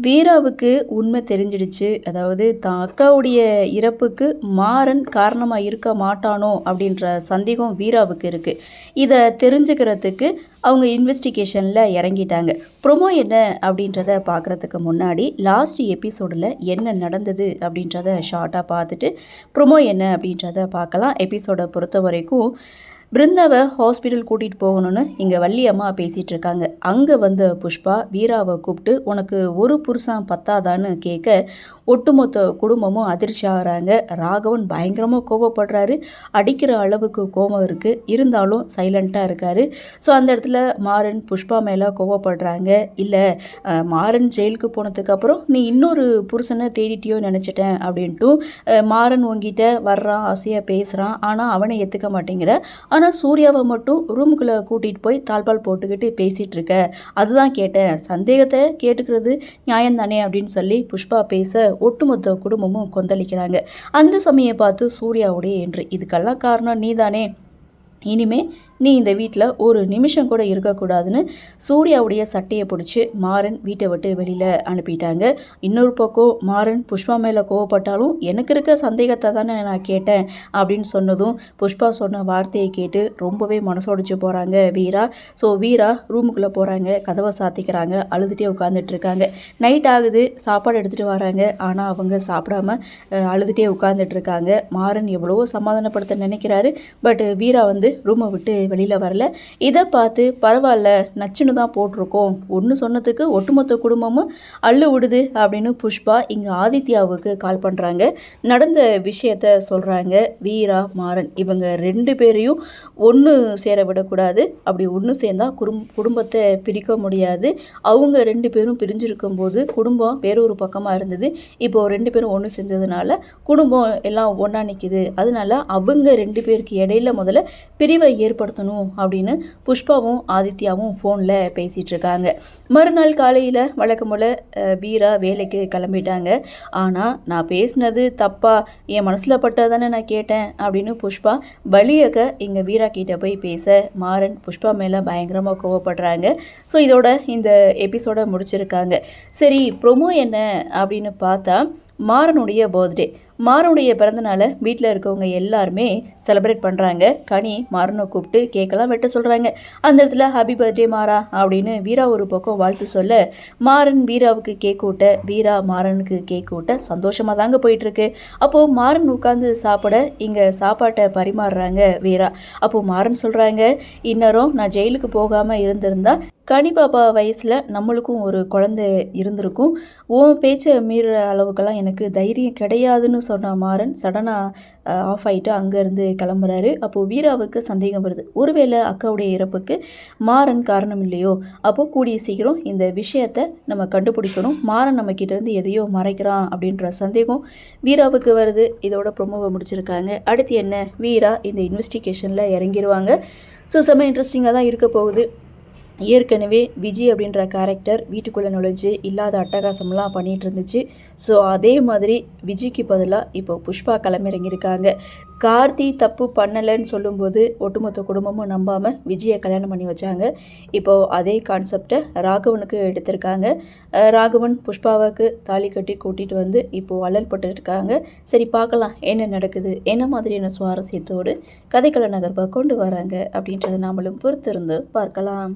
வீராவுக்கு உண்மை தெரிஞ்சிடுச்சு. அதாவது தான் அக்காவுடைய இறப்புக்கு மாறன் காரணமா இருக்க மாட்டானோ அப்படின்ற சந்தேகம் வீராவுக்கு இருக்கு. இத தெரிஞ்சுக்கிறதுக்கு அவங்க இன்வெஸ்டிகேஷன்ல இறங்கிட்டாங்க. ப்ரொமோ என்ன அப்படின்றத பார்க்குறதுக்கு முன்னாடி லாஸ்ட் எபிசோடில் என்ன நடந்தது அப்படின்றத ஷார்ட்டாக பார்த்துட்டு ப்ரொமோ என்ன அப்படின்றத பார்க்கலாம். எபிசோடை பொறுத்த வரைக்கும் பிருந்தாவை ஹாஸ்பிட்டல் கூட்டிகிட்டு போகணும்னு இங்கே வள்ளி அம்மா பேசிகிட்டு இருக்காங்க. அங்கே வந்த புஷ்பா வீராவை கூப்பிட்டு உனக்கு ஒரு புருஷன் பத்தாதான்னு கேட்க ஒட்டுமொத்த குடும்பமும் அதிர்ச்சி ஆகிறாங்க. ராகவன் பயங்கரமாக கோபப்படுறாரு. அடிக்கிற அளவுக்கு கோபம் இருக்குது, இருந்தாலும் சைலண்ட்டாக இருக்கார். ஸோ அந்த இடத்துல மாறன் புஷ்பா மேலே கோபப்படுறாங்க. இல்லை மாறன் ஜெயிலுக்கு போனதுக்கப்புறம் நீ இன்னொரு புருஷனை தேடிட்டியோ நினச்சிட்டேன் அப்படின்ட்டு மாறன் உங்ககிட்ட வர்றான், ஆசையாக பேசுகிறான், ஆனால் அவனை ஏற்றுக்க மாட்டேங்கிற. ஆனால் சூர்யாவை மட்டும் ரூமுக்குள்ளே கூட்டிகிட்டு போய் தாழ்பால் போட்டுக்கிட்டு பேசிகிட்டு இருக்க, அதுதான் கேட்டேன், சந்தேகத்தை கேட்டுக்கிறது நியாயம் தானே அப்படின்னு சொல்லி புஷ்பா பேச ஒட்டுமொத்த குடும்பமும் கொந்தளிக்கிறாங்க. அந்த சமயம் பார்த்து சூர்யாவுடைய என்று இதுக்கெல்லாம் காரணம் நீ தானே, இனிமே நீ இந்த வீட்டில் ஒரு நிமிஷம் கூட இருக்கக்கூடாதுன்னு சூர்யாவுடைய சட்டையை பிடிச்சி மாறன் வீட்டை விட்டு வெளியில் அனுப்பிட்டாங்க. இன்னொரு பக்கம் மாறன் புஷ்பா மேலே கோவப்பட்டாலும் எனக்கு இருக்க சந்தேகத்தை தானே நான் கேட்டேன் அப்படின்னு சொன்னதும் புஷ்பா சொன்ன வார்த்தையை கேட்டு ரொம்பவே மனசோடிச்சு போகிறாங்க வீரா. ஸோ வீரா ரூமுக்குள்ளே போகிறாங்க, கதவை சாத்திக்கிறாங்க, அழுதுகிட்டே உட்காந்துட்டு இருக்காங்க. நைட் ஆகுது, சாப்பாடு எடுத்துகிட்டு வராங்க, ஆனால் அவங்க சாப்பிடாம அழுதுகிட்டே உட்காந்துட்டு இருக்காங்க. மாறன் எவ்வளவோ சமாதானப்படுத்த நினைக்கிறாரு, பட் வீரா ரூமை விட்டு வெளியில் வரல. இதை பார்த்து பரவாயில்ல நச்சுன்னு தான் போட்டிருக்கோம், ஒன்று சொன்னதுக்கு ஒட்டுமொத்த குடும்பமும் அள்ளு விடுது அப்படின்னு புஷ்பா இங்கே ஆதித்யாவுக்கு கால் பண்ணுறாங்க. நடந்த விஷயத்த சொல்கிறாங்க. வீரா மாறன் இவங்க ரெண்டு பேரையும் ஒன்று சேர விடக்கூடாது, அப்படி ஒன்று சேர்ந்தால் குடும்பத்தை பிரிக்க முடியாது. அவங்க ரெண்டு பேரும் பிரிஞ்சிருக்கும் போது குடும்பம் வேறொரு பக்கமாக இருந்தது. இப்போது ரெண்டு பேரும் ஒன்று சேர்ந்ததுனால குடும்பம் எல்லாம் ஒன்றா நிற்கிது. அதனால அவங்க ரெண்டு பேருக்கு இடையில முதல்ல பிரிவை ஏற்படுத்தணும் அப்படின்னு புஷ்பாவும் ஆதித்யாவும் ஃபோனில் பேசிகிட்டு இருக்காங்க. மறுநாள் காலையில் வழக்கம் போல் வீரா வேலைக்கு கிளம்பிட்டாங்க. ஆனால் நான் பேசினது தப்பா, என் மனசில் பட்டதானே நான் கேட்டேன் அப்படின்னு புஷ்பா வலியக்க இங்கே வீரா கிட்ட போய் பேச மாறன் புஷ்பா மேலே பயங்கரமாக கோவப்படுறாங்க. ஸோ இதோட இந்த எபிசோடை முடிச்சிருக்காங்க. சரி, ப்ரொமோ என்ன அப்படின்னு பார்த்தா மாறனுடைய பர்த்டே, மாறனுடைய பிறந்தநாளை வீட்டில் இருக்கவங்க எல்லாருமே செலிப்ரேட் பண்ணுறாங்க. கனி மாறனை கூப்பிட்டு கேக்கெல்லாம் வெட்ட சொல்கிறாங்க. அந்த இடத்துல ஹாப்பி பர்த்டே மாறா அப்படின்னு வீரா ஒரு பக்கம் வாழ்த்து சொல்ல மாறன் வீராவுக்கு கேக் ஊட்ட, வீரா மாறனுக்கு கேக் ஊட்ட சந்தோஷமாக தாங்க போயிட்டுருக்கு. அப்போது மாறன் உட்காந்து சாப்பிட இங்கே சாப்பாட்டை பரிமாறுறாங்க வீரா. அப்போது மாறன் சொல்கிறாங்க, இந்நேரம் நான் ஜெயிலுக்கு போகாமல் இருந்திருந்தா கனி பாப்பா வயசில் நம்மளுக்கும் ஒரு குழந்தை இருந்திருக்கும். உன் பேச்சை மீற அளவுக்கெல்லாம் எனக்கு தைரியம் கிடையாதுன்னு சொன்ன மாறன் சடனாக ஆஃப் ஆகிட்டு அங்கேருந்து கிளம்புறாரு. அப்போது வீராவுக்கு சந்தேகம் வருது, ஒருவேளை அக்காவுடைய இறப்புக்கு மாறன் காரணம் இல்லையோ. அப்போது கூடிய சீக்கிரம் இந்த விஷயத்தை நம்ம கண்டுபிடிக்கணும், மாறன் நம்மக்கிட்டேருந்து எதையோ மறைக்கிறான் அப்படின்ற சந்தேகம் வீராவுக்கு வருது. இதோட ப்ரொமோவை முடிச்சிருக்காங்க. அடுத்து என்ன, வீரா இந்த இன்வெஸ்டிகேஷனில் இறங்கிடுவாங்க. ஸோ செம்ம இன்ட்ரெஸ்டிங்காக தான் இருக்க போகுது. ஏற்கனவே விஜய் அப்படின்ற கேரக்டர் வீட்டுக்குள்ளே நுழைஞ்சு இல்லாத அட்டகாசம்லாம் பண்ணிகிட்டு இருந்துச்சு. ஸோ அதே மாதிரி விஜய்க்கு பதிலாக இப்போ புஷ்பா களமிறங்கியிருக்காங்க. கார்த்தி தப்பு பண்ணலைன்னு சொல்லும்போது ஒட்டுமொத்த குடும்பமும் நம்பாமல் விஜயை கல்யாணம் பண்ணி வச்சாங்க. இப்போது அதே கான்செப்டை ராகவனுக்கு எடுத்திருக்காங்க. ராகவன் புஷ்பாவுக்கு தாலி கட்டி கூட்டிகிட்டு இப்போது அல்லல் பட்டுருக்காங்க. சரி, பார்க்கலாம் என்ன நடக்குது, என்ன மாதிரியான சுவாரஸ்யத்தோடு கதைக்கள நகர்வை கொண்டு வராங்க அப்படின்றத நாமளும் பொறுத்திருந்து பார்க்கலாம்.